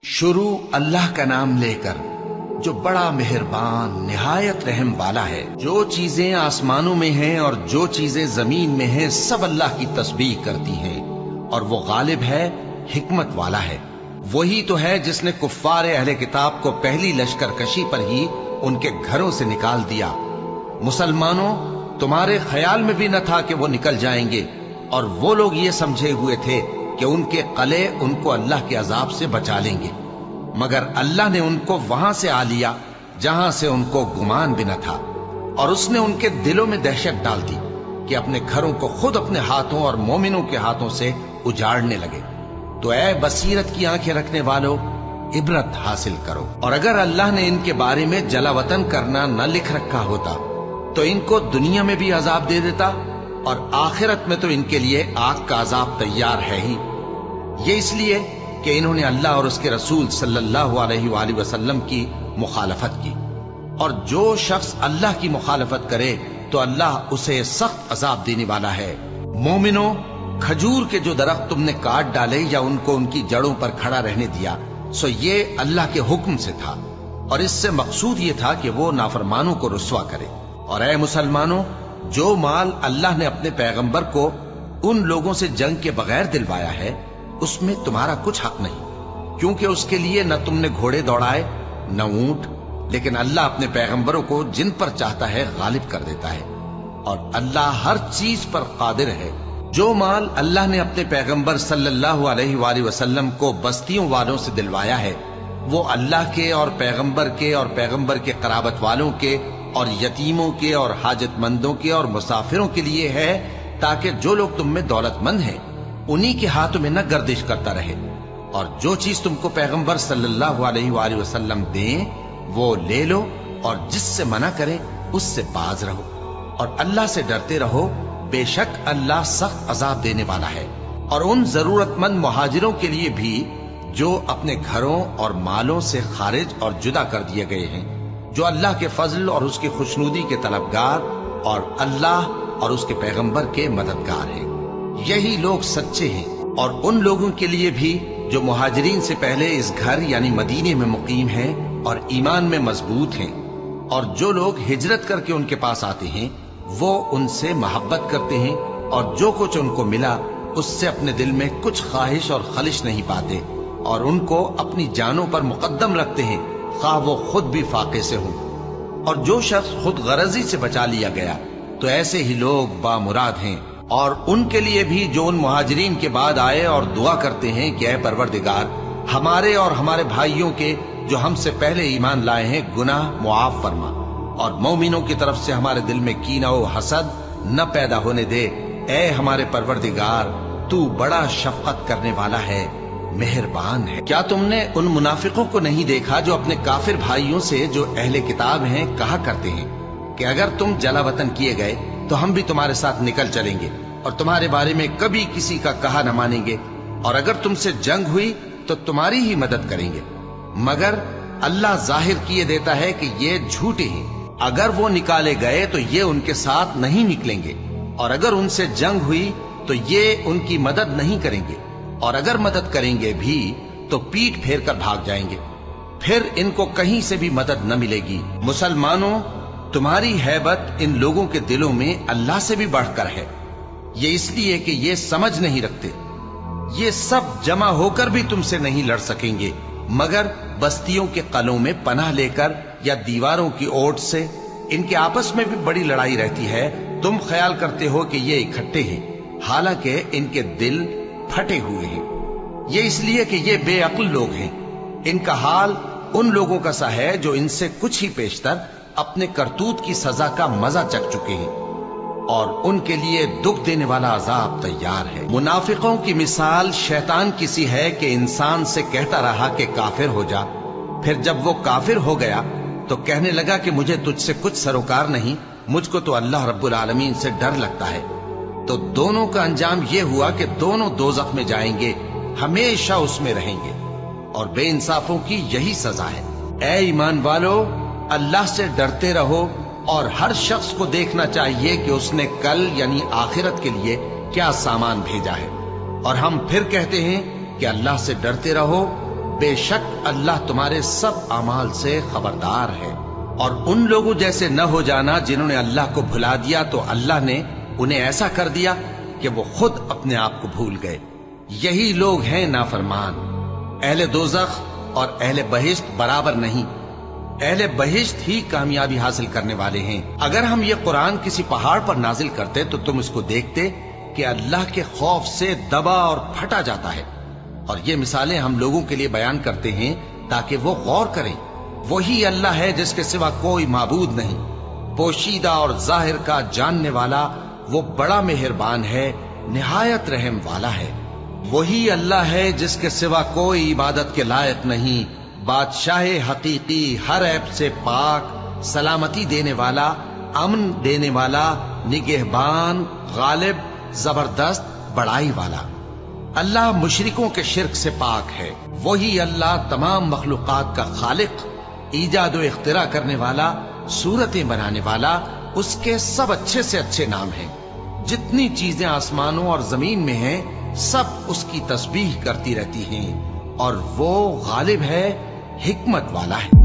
شروع اللہ کا نام لے کر جو بڑا مہربان نہایت رحم والا ہے۔ جو چیزیں آسمانوں میں ہیں اور جو چیزیں زمین میں ہیں سب اللہ کی تسبیح کرتی ہیں، اور وہ غالب ہے، حکمت والا ہے۔ وہی تو ہے جس نے کفار اہل کتاب کو پہلی لشکر کشی پر ہی ان کے گھروں سے نکال دیا۔ مسلمانوں، تمہارے خیال میں بھی نہ تھا کہ وہ نکل جائیں گے، اور وہ لوگ یہ سمجھے ہوئے تھے کہ ان کے قلعے ان کو اللہ کے عذاب سے بچا لیں گے، مگر اللہ نے ان کو وہاں سے آ لیا جہاں سے ان کو گمان بھی نہ تھا، اور اس نے ان کے دلوں میں دہشت ڈال دی کہ اپنے گھروں کو خود اپنے ہاتھوں اور مومنوں کے ہاتھوں سے اجاڑنے لگے۔ تو اے بصیرت کی آنکھیں رکھنے والو، عبرت حاصل کرو۔ اور اگر اللہ نے ان کے بارے میں جلا وطن کرنا نہ لکھ رکھا ہوتا تو ان کو دنیا میں بھی عذاب دے دیتا، اور آخرت میں تو ان کے لیے آگ کا عذاب تیار ہے ہی۔ یہ اس لیے کہ انہوں نے اللہ اور اس کے رسول صلی اللہ علیہ وآلہ وسلم کی مخالفت کی، اور جو شخص اللہ کی مخالفت کرے تو اللہ اسے سخت عذاب دینے والا ہے۔ مومنوں، کھجور کے جو درخت تم نے کاٹ ڈالے یا ان کو ان کی جڑوں پر کھڑا رہنے دیا، سو یہ اللہ کے حکم سے تھا، اور اس سے مقصود یہ تھا کہ وہ نافرمانوں کو رسوا کرے۔ اور اے مسلمانوں، جو مال اللہ نے اپنے پیغمبر کو ان لوگوں سے جنگ کے بغیر دلوایا ہے، اس میں تمہارا کچھ حق نہیں، کیونکہ اس کے لیے نہ تم نے گھوڑے دوڑائے نہ اونٹ، لیکن اللہ اپنے پیغمبروں کو جن پر چاہتا ہے غالب کر دیتا ہے، اور اللہ ہر چیز پر قادر ہے۔ جو مال اللہ نے اپنے پیغمبر صلی اللہ علیہ وآلہ وسلم کو بستیوں والوں سے دلوایا ہے، وہ اللہ کے اور پیغمبر کے اور پیغمبر کے قرابت والوں کے اور یتیموں کے اور حاجت مندوں کے اور مسافروں کے لیے ہے، تاکہ جو لوگ تم میں دولت مند ہیں انہی کے ہاتھوں میں نہ گردش کرتا رہے، اور جو چیز تم کو پیغمبر صلی اللہ علیہ وآلہ وسلم دیں وہ لے لو، اور جس سے منع کریں اس سے باز رہو، اور اللہ سے ڈرتے رہو، بے شک اللہ سخت عذاب دینے والا ہے۔ اور ان ضرورت مند مہاجروں کے لیے بھی جو اپنے گھروں اور مالوں سے خارج اور جدا کر دیے گئے ہیں، جو اللہ کے فضل اور اس کی خوشنودی کے طلبگار اور اللہ اور اس کے پیغمبر کے مددگار ہیں، یہی لوگ سچے ہیں۔ اور ان لوگوں کے لیے بھی جو مہاجرین سے پہلے اس گھر یعنی مدینے میں مقیم ہیں اور ایمان میں مضبوط ہیں، اور جو لوگ ہجرت کر کے ان کے پاس آتے ہیں وہ ان سے محبت کرتے ہیں، اور جو کچھ ان کو ملا اس سے اپنے دل میں کچھ خواہش اور خلش نہیں پاتے، اور ان کو اپنی جانوں پر مقدم رکھتے ہیں، خواہ وہ خود بھی فاقے سے ہوں۔ اور جو شخص خود غرضی سے بچا لیا گیا تو ایسے ہی لوگ بامراد ہیں۔ اور ان کے لیے بھی جو ان مہاجرین کے بعد آئے اور دعا کرتے ہیں کہ اے پروردگار، ہمارے اور ہمارے بھائیوں کے جو ہم سے پہلے ایمان لائے ہیں گناہ معاف فرما، اور مومنوں کی طرف سے ہمارے دل میں کینہ و حسد نہ پیدا ہونے دے۔ اے ہمارے پروردگار، تو بڑا شفقت کرنے والا ہے، مہربان ہے۔ کیا تم نے ان منافقوں کو نہیں دیکھا جو اپنے کافر بھائیوں سے جو اہل کتاب ہیں کہا کرتے ہیں کہ اگر تم جلا وطن کیے گئے تو ہم بھی تمہارے ساتھ نکل چلیں گے، اور تمہارے بارے میں کبھی کسی کا کہا نہ مانیں گے، اور اگر تم سے جنگ ہوئی تو تمہاری ہی مدد کریں گے، مگر اللہ ظاہر کیے دیتا ہے کہ یہ جھوٹے ہیں۔ اگر وہ نکالے گئے تو یہ ان کے ساتھ نہیں نکلیں گے، اور اگر ان سے جنگ ہوئی تو یہ ان کی مدد نہیں کریں گے، اور اگر مدد کریں گے بھی تو پیٹ پھیر کر بھاگ جائیں گے، پھر ان کو کہیں سے بھی مدد نہ ملے گی۔ مسلمانوں، تمہاری ہیبت ان لوگوں کے دلوں میں اللہ سے بھی بڑھ کر ہے، یہ اس لیے کہ یہ سمجھ نہیں رکھتے۔ یہ سب جمع ہو کر بھی تم سے نہیں لڑ سکیں گے، مگر بستیوں کے قلعوں میں پناہ لے کر یا دیواروں کی اوٹ سے۔ ان کے آپس میں بھی بڑی لڑائی رہتی ہے، تم خیال کرتے ہو کہ یہ اکٹھے ہیں، حالانکہ ان کے دل پھٹے ہوئے ہیں۔ یہ اس لیے کہ یہ بے عقل لوگ ہیں۔ ان کا حال ان لوگوں کا سا ہے جو ان سے کچھ ہی پیشتر اپنے کرتوت کی سزا کا مزہ چکھ چکے ہیں، اور ان کے لیے دکھ دینے والا عذاب تیار ہے۔ منافقوں کی مثال شیطان کی سی ہے کہ انسان سے کہتا رہا کہ کافر ہو جا، پھر جب وہ کافر ہو گیا تو کہنے لگا کہ مجھے تجھ سے کچھ سروکار نہیں، مجھ کو تو اللہ رب العالمین سے ڈر لگتا ہے۔ تو دونوں کا انجام یہ ہوا کہ دونوں دوزخ میں جائیں گے، ہمیشہ اس میں رہیں گے، اور بے انصافوں کی یہی سزا ہے۔ اے ایمان والو، اللہ سے ڈرتے رہو، اور ہر شخص کو دیکھنا چاہیے کہ اس نے کل یعنی آخرت کے لیے کیا سامان بھیجا ہے۔ اور ہم پھر کہتے ہیں کہ اللہ سے ڈرتے رہو، بے شک اللہ تمہارے سب اعمال سے خبردار ہے۔ اور ان لوگوں جیسے نہ ہو جانا جنہوں نے اللہ کو بھلا دیا تو اللہ نے انہیں ایسا کر دیا کہ وہ خود اپنے آپ کو بھول گئے۔ یہی لوگ ہیں نافرمان۔ اہل دوزخ اور اہل بہشت برابر نہیں، اہل بہشت ہی کامیابی حاصل کرنے والے ہیں۔ اگر ہم یہ قرآن کسی پہاڑ پر نازل کرتے تو تم اس کو دیکھتے کہ اللہ کے خوف سے دبا اور پھٹا جاتا ہے۔ اور یہ مثالیں ہم لوگوں کے لیے بیان کرتے ہیں تاکہ وہ غور کریں۔ وہی اللہ ہے جس کے سوا کوئی معبود نہیں، پوشیدہ اور ظاہر کا جاننے والا، وہ بڑا مہربان ہے، نہایت رحم والا ہے۔ وہی اللہ ہے جس کے سوا کوئی عبادت کے لائق نہیں، بادشاہ حقیقی، ہر عیب سے پاک، سلامتی دینے والا، امن دینے والا، نگہبان، غالب، زبردست، بڑائی والا۔ اللہ مشرکوں کے شرک سے پاک ہے۔ وہی اللہ تمام مخلوقات کا خالق، ایجاد و اختراع کرنے والا، صورتیں بنانے والا، اس کے سب اچھے سے اچھے نام ہیں۔ جتنی چیزیں آسمانوں اور زمین میں ہیں سب اس کی تسبیح کرتی رہتی ہیں، اور وہ غالب ہے، حکمت والا ہے۔